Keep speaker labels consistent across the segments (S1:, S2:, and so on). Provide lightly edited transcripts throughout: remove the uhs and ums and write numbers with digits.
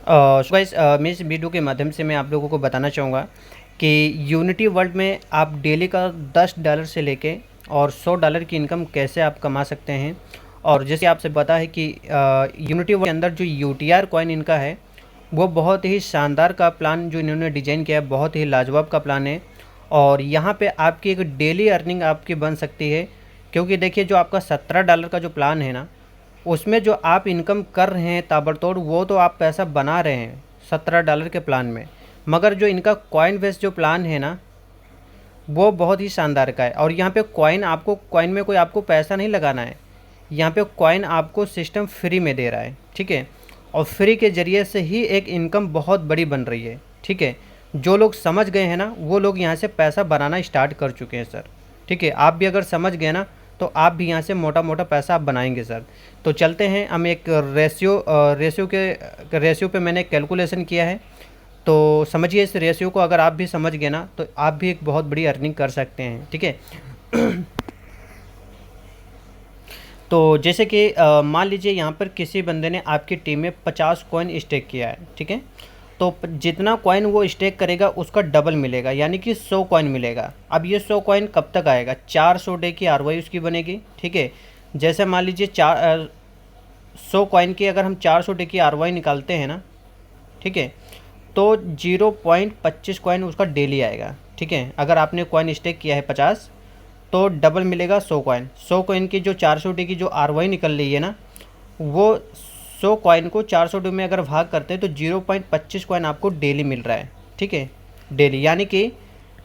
S1: So guys, मैं इस video के माध्यम से मैं आप लोगों को बताना चाहूँगा कि यूनिटी वर्ल्ड में आप डेली का $10 से लेके और $100 की इनकम कैसे आप कमा सकते हैं। और जैसे आपसे पता है कि यूनिटी वर्ल्ड के अंदर जो यूटीआर कॉइन इनका है वो बहुत ही शानदार का प्लान जो इन्होंने डिज़ाइन किया है, बहुत ही लाजवाब का प्लान है। और यहाँ पे आपकी एक डेली अर्निंग आपकी बन सकती है, क्योंकि देखिए जो आपका $17 का जो प्लान है ना, उसमें जो आप इनकम कर रहे हैं ताबड़तोड़, वो तो आप पैसा बना रहे हैं $17 के प्लान में। मगर जो इनका कॉइन बेस जो प्लान है ना, वो बहुत ही शानदार का है। और यहाँ पे कॉइन में कोई आपको पैसा नहीं लगाना है। यहाँ पे कॉइन आपको सिस्टम फ्री में दे रहा है, ठीक है। और फ्री के ज़रिए से ही एक इनकम बहुत बड़ी बन रही है, ठीक है। जो लोग समझ गए हैं ना, वो लोग यहाँ से पैसा बनाना स्टार्ट कर चुके हैं सर, ठीक है। आप भी अगर समझ गए ना, तो आप भी यहाँ से मोटा मोटा पैसा आप बनाएंगे सर। तो चलते हैं, हम एक रेशियो पे मैंने कैलकुलेशन किया है। तो समझिए इस रेशियो को, अगर आप भी समझ गए ना, तो आप भी एक बहुत बड़ी अर्निंग कर सकते हैं, ठीक है। तो जैसे कि मान लीजिए यहाँ पर किसी बंदे ने आपकी टीम में 50 कॉइन स्टेक किया है, ठीक है। तो जितना कॉइन वो स्टेक करेगा उसका डबल मिलेगा, यानी कि 100 कॉइन मिलेगा। अब ये 100 कॉइन कब तक आएगा? 400 डे की आरवाई उसकी बनेगी, ठीक है। जैसे मान लीजिए 100 कॉइन की अगर हम 400 डे की आरवाई निकालते हैं ना, ठीक है, तो 0.25 कॉइन उसका डेली आएगा, ठीक है। अगर आपने कॉइन स्टेक किया है 50, तो डबल मिलेगा 100 कॉइन। 100 कॉइन की जो 400 डी की जो आरवाई निकल रही है ना, वो 100 कॉइन को 400 डी में अगर भाग करते हैं तो 0.25 कॉइन आपको डेली मिल रहा है, ठीक है, डेली। यानी कि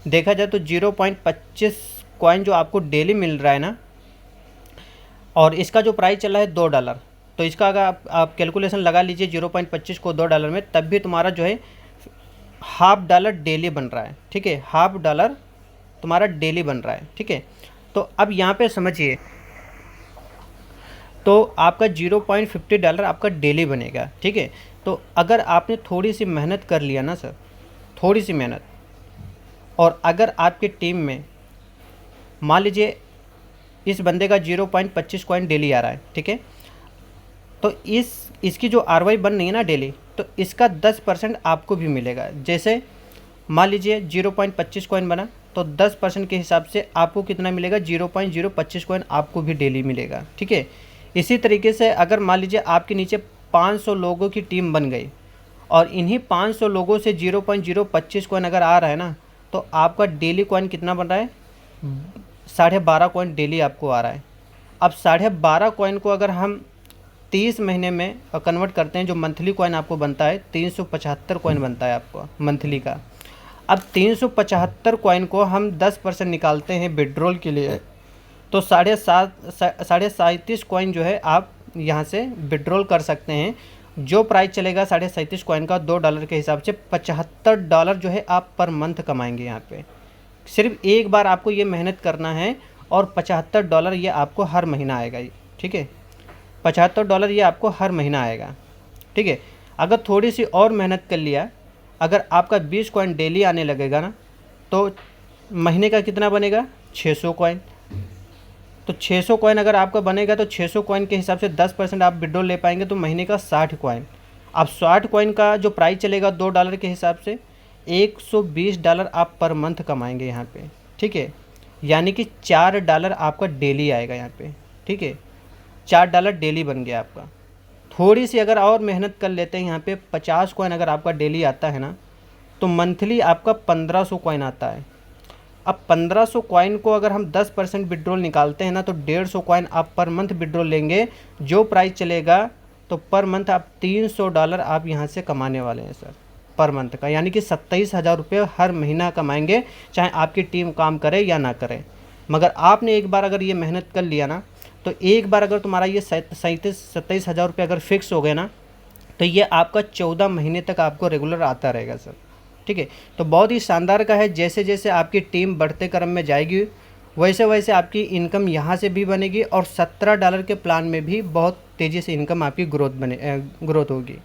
S1: देखा जाए तो 0.25 कॉइन जो आपको डेली मिल रहा है ना, और इसका जो प्राइस चल रहा है $2। तो इसका अगर आप कैलकुलेशन लगा लीजिए 0.25 को $2 में, तब भी तुम्हारा जो है $1/2 डेली बन रहा है, ठीक है। $1/2 तुम्हारा डेली बन रहा है, ठीक है। तो अब यहाँ पे समझिए, तो आपका $0.50 आपका डेली बनेगा, ठीक है। तो अगर आपने थोड़ी सी मेहनत कर लिया ना सर, थोड़ी सी मेहनत, और अगर आपकी टीम में मान लीजिए इस बंदे का 0.25 कॉइन डेली आ रहा है, ठीक है, तो इसकी जो आरवाई बन रही है ना डेली, तो इसका 10% आपको भी मिलेगा। जैसे मान लीजिए 0.25 कॉइन बना, तो 10% के हिसाब से आपको कितना मिलेगा? 0.025 कॉइन आपको भी डेली मिलेगा, ठीक है। इसी तरीके से अगर मान लीजिए आपके नीचे 500 लोगों की टीम बन गई, और इन्हीं 500 लोगों से 0.025 कॉइन अगर आ रहा है ना, तो आपका डेली कॉइन कितना बन रहा है? 12.5 कॉइन डेली आपको आ रहा है। अब 12.5 कॉइन को अगर हम 30 महीने में कन्वर्ट करते हैं, जो मंथली कॉइन आपको बनता है 375 कॉइन बनता है आपको मंथली का। अब 375 कॉइन को हम 10% निकालते हैं विड्रॉल के लिए, तो 37.5 कॉइन जो है आप यहाँ से विड्रॉल कर सकते हैं। जो प्राइस चलेगा 37.5 कॉइन का $2 के हिसाब से $75 जो है आप पर मंथ कमाएंगे। यहाँ पे सिर्फ एक बार आपको ये मेहनत करना है, और $75 ये आपको हर महीना आएगा, ठीक है। $75 ये आपको हर महीना आएगा, ठीक है। अगर थोड़ी सी और मेहनत कर लिया, अगर आपका 20 कॉइन डेली आने लगेगा ना, तो महीने का कितना बनेगा? 600 कॉइन। तो 600 कॉइन अगर आपका बनेगा, तो 600 कॉइन के हिसाब से 10% आप विड्रॉल ले पाएंगे, तो महीने का 60 कॉइन। अब 60 कॉइन का जो प्राइस चलेगा $2 के हिसाब से $120 आप पर मंथ कमाएंगे यहाँ पे, ठीक है। यानी कि $4 आपका डेली आएगा यहाँ पे, ठीक है। $4 डेली बन गया आपका। थोड़ी सी अगर और मेहनत कर लेते हैं, यहाँ पे 50 कॉइन अगर आपका डेली आता है ना, तो मंथली आपका 1500 कॉइन आता है। अब 1500 कॉइन को अगर हम 10% विड्रॉल निकालते हैं ना, तो 150 कॉइन आप पर मंथ विड्रॉल लेंगे। जो प्राइस चलेगा, तो पर मंथ आप $300 आप यहाँ से कमाने वाले हैं सर, पर मंथ का। यानी कि 27,000 रुपये हर महीना कमाएंगे, चाहे आपकी टीम काम करे या ना करे। मगर आपने एक बार अगर ये मेहनत कर लिया ना, तो एक बार अगर तुम्हारा ये 27,000 रुपये अगर फिक्स हो गए ना, तो ये आपका 14 महीने तक आपको रेगुलर आता रहेगा सर, ठीक है। तो बहुत ही शानदार का है। जैसे जैसे आपकी टीम बढ़ते क्रम में जाएगी, वैसे वैसे आपकी इनकम यहाँ से भी बनेगी, और $17 के प्लान में भी बहुत तेज़ी से इनकम आपकी ग्रोथ होगी।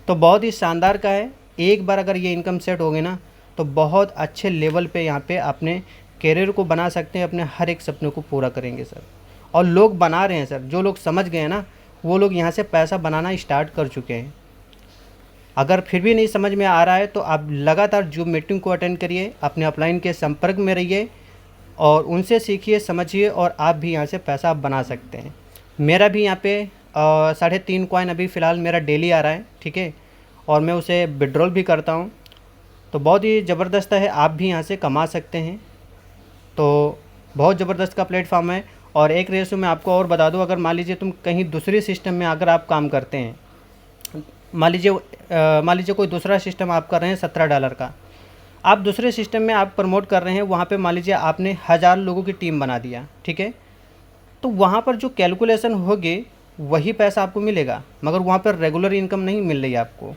S1: तो बहुत ही शानदार का है। एक बार अगर ये इनकम सेट होगी ना, तो बहुत अच्छे लेवल पे यहाँ पे अपने करियर को बना सकते हैं, अपने हर एक सपने को पूरा करेंगे सर। और लोग बना रहे हैं सर, जो लोग समझ गए हैं ना, वो लोग यहाँ से पैसा बनाना स्टार्ट कर चुके हैं। अगर फिर भी नहीं समझ में आ रहा है तो आप लगातार जूम मीटिंग को अटेंड करिए, अपने अपलाइन के संपर्क में रहिए और उनसे सीखिए, समझिए और आप भी यहाँ से पैसा बना सकते हैं। मेरा भी यहाँ पे 3.5 कॉइन अभी फ़िलहाल मेरा डेली आ रहा है, ठीक है, और मैं उसे विड्रॉल भी करता हूँ। तो बहुत ही ज़बरदस्त है, आप भी यहाँ से कमा सकते हैं। तो बहुत ज़बरदस्त का प्लेटफॉर्म है। और एक रेशो में आपको और बता दूँ, अगर मान लीजिए तुम कहीं दूसरे सिस्टम में अगर आप काम करते हैं, मान लीजिए कोई दूसरा सिस्टम आप कर रहे हैं $17 का, आप दूसरे सिस्टम में आप प्रमोट कर रहे हैं, वहाँ पे मान लीजिए आपने 1000 लोगों की टीम बना दिया, ठीक है, तो वहाँ पर जो कैलकुलेशन होगी वही पैसा आपको मिलेगा, मगर वहाँ पर रेगुलर इनकम नहीं मिल रही है आपको।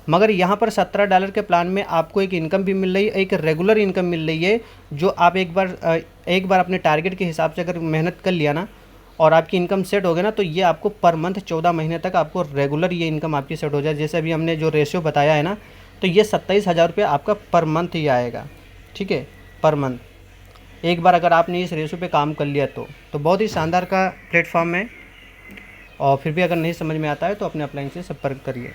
S1: मगर यहाँ पर $17 के प्लान में आपको एक इनकम भी मिल रही है, एक रेगुलर इनकम मिल रही है, जो आप एक बार अपने टारगेट के हिसाब से अगर मेहनत कर लिया ना और आपकी इनकम सेट हो गया ना, तो ये आपको पर मंथ 14 महीने तक आपको रेगुलर ये इनकम आपकी सेट हो जाए। जैसे अभी हमने जो रेशियो बताया है ना, तो ये 27,000 रुपये आपका पर मंथ ही आएगा, ठीक है, पर मंथ। एक बार अगर आपने इस रेशियो पे काम कर लिया तो बहुत ही शानदार का प्लेटफॉर्म है। और फिर भी अगर नहीं समझ में आता है तो अपने अपलाइन से संपर्क करिए।